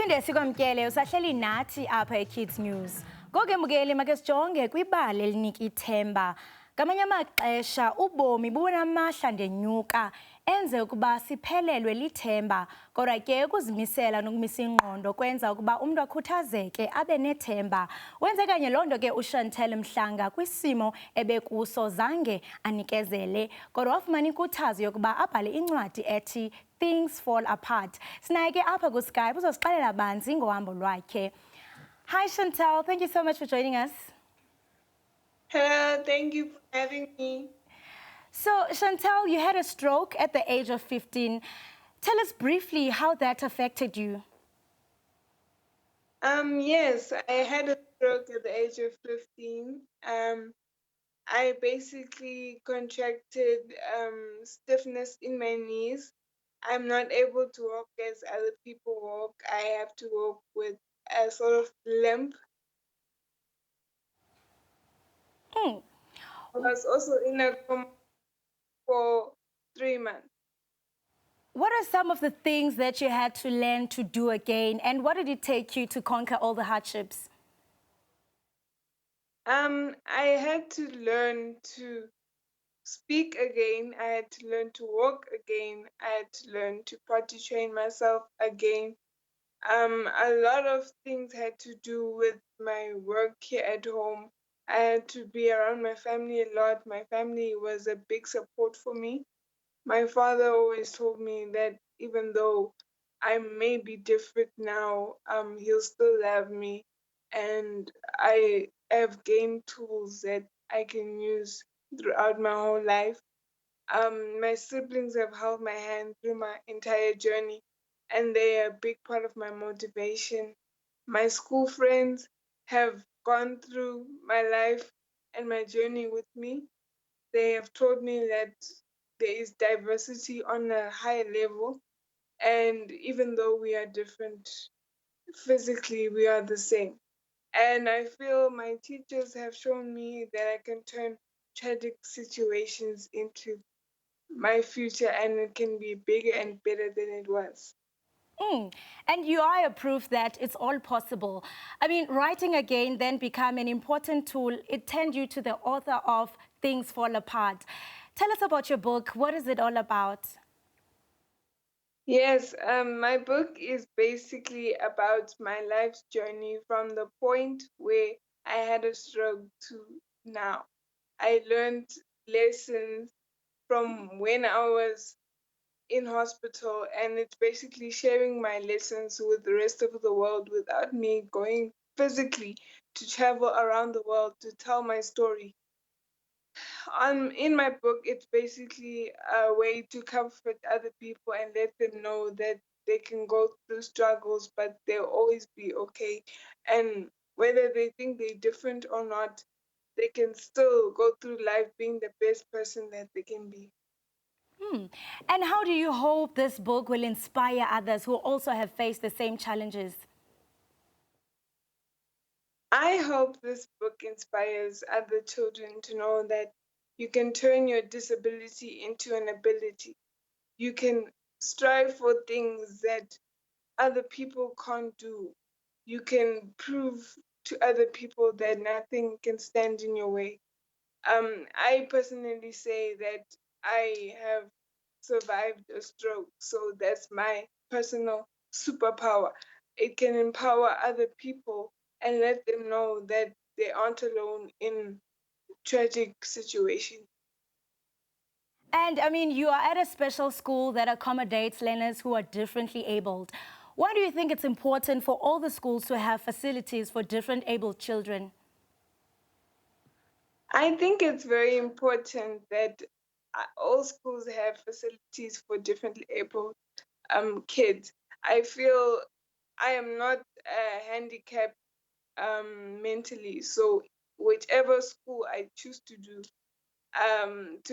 Siphinde sikwamkele usahleli nathi apha eKids News. Ngoku embukeli make sijonge kwibali elinika ithemba. Ngamanye amaxesha ubomi bunamahla ndenyuka enze ukuba siphelelwe lithemba. Kodwa ke ukuzimisela nokumisa ingqondo kwenza ukuba umuntu akhuthazeke abe nethemba. Wenze kanye loo nto ke uChantel Mhlanga kwisimo ebekuso zange anikezele. Kodwa wafumana inkuthazo yokuba abhale incwadi ethi Things Fall Apart. Sinaye ke apha kuSkype uzosixelela banzi ngohambo lwakhe. Hi Chantel, thank you so much for joining us. Hello, thank you for having me. So Chantel, you had a stroke at the age of 15. Tell us briefly how that affected you. Yes, I had a stroke at the age of 15. I basically contracted stiffness in my knees. I'm not able to walk as other people walk. I have to walk with a sort of limp. I was also in a coma for 3 months. What are some of the things that you had to learn to do again, and what did it take you to conquer all the hardships? I had to learn to speak again. I had to learn to walk again. I had to learn to potty train myself again. A lot of things had to do with my work here at home. I had to be around my family a lot. My family was a big support for me. My father always told me that even though I may be different now, he'll still love me. And I have gained tools that I can use throughout my whole life. My siblings have held my hand through my entire journey, and they are a big part of my motivation. My school friends have gone through my life and my journey with me. They have told me that there is diversity on a high level, and even though we are different physically, we are the same. And I feel my teachers have shown me that I can turn tragic situations into my future and it can be bigger and better than it was. And you are a proof that it's all possible. I mean, writing again then became an important tool. It turned you to the author of Things Fall Apart. Tell us about your book. What is it all about? Yes, my book is basically about my life's journey from the point where I had a stroke to now. I learned lessons from when I was in hospital, and it's basically sharing my lessons with the rest of the world without me going physically to travel around the world to tell my story. In my book, it's basically a way to comfort other people and let them know that they can go through struggles, but they'll always be okay. And whether they think they're different or not, they can still go through life being the best person that they can be. And how do you hope this book will inspire others who also have faced the same challenges? I hope this book inspires other children to know that you can turn your disability into an ability. You can strive for things that other people can't do. You can prove to other people that nothing can stand in your way. I personally say that I have survived a stroke, so that's my personal superpower. It can empower other people and let them know that they aren't alone in tragic situations. And I mean, you are at a special school that accommodates learners who are differently abled. Why do you think it's important for all the schools to have facilities for different abled children? I think it's very important that all schools have facilities for differently abled kids. I feel I am not handicapped mentally, so whichever school I choose to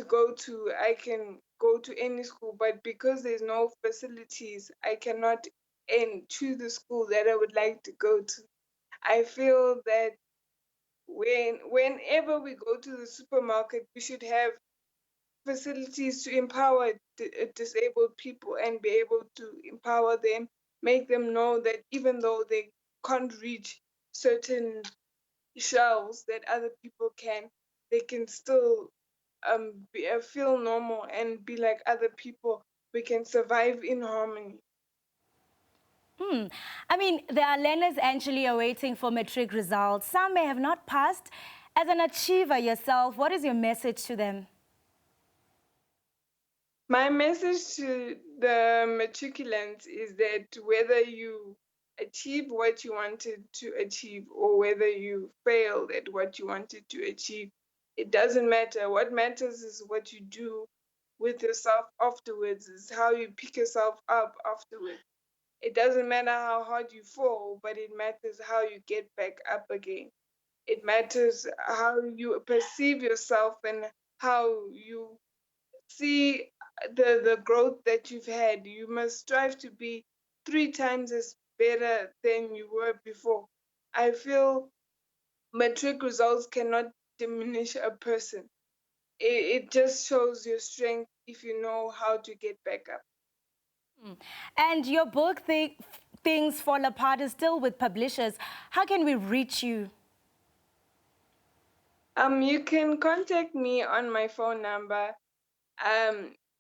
go to, I can go to any school. But because there's no facilities, I cannot choose the school that I would like to go to. I feel that whenever we go to the supermarket, we should have facilities to empower disabled people and be able to empower them make them know that even though they can't reach certain shelves that other people can, they can still feel normal and be like other people. We can survive in harmony. I mean, there are learners actually awaiting for matric results. Some may have not passed. As an achiever yourself, what is your message to them? My message to the matriculants is that whether you achieve what you wanted to achieve or whether you failed at what you wanted to achieve, it doesn't matter. What matters is what you do with yourself afterwards, is how you pick yourself up afterwards. It doesn't matter how hard you fall, but it matters how you get back up again. It matters how you perceive yourself and how you see the growth that you've had. You must strive to be 3 times as better than you were before. I feel matric results cannot diminish a person. It just shows your strength if you know how to get back up. And your book, Things Fall Apart, is still with publishers. How can we reach you? You can contact me on my phone number.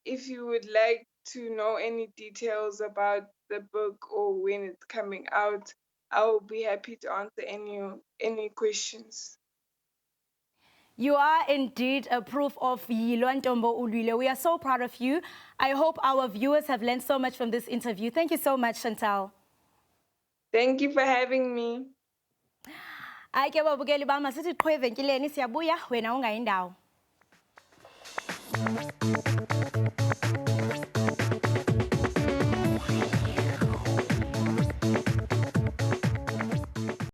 If you would like to know any details about the book or when it's coming out, I will be happy to answer any questions. You are indeed a proof of Yilo Ntombo Ulwile. We are so proud of you. I hope our viewers have learned so much from this interview. Thank you so much, Chantel. Thank you for having me. Hayi ke babukeli bam, masithi qho evenkileni siyabuya, wena ungayi ndawo.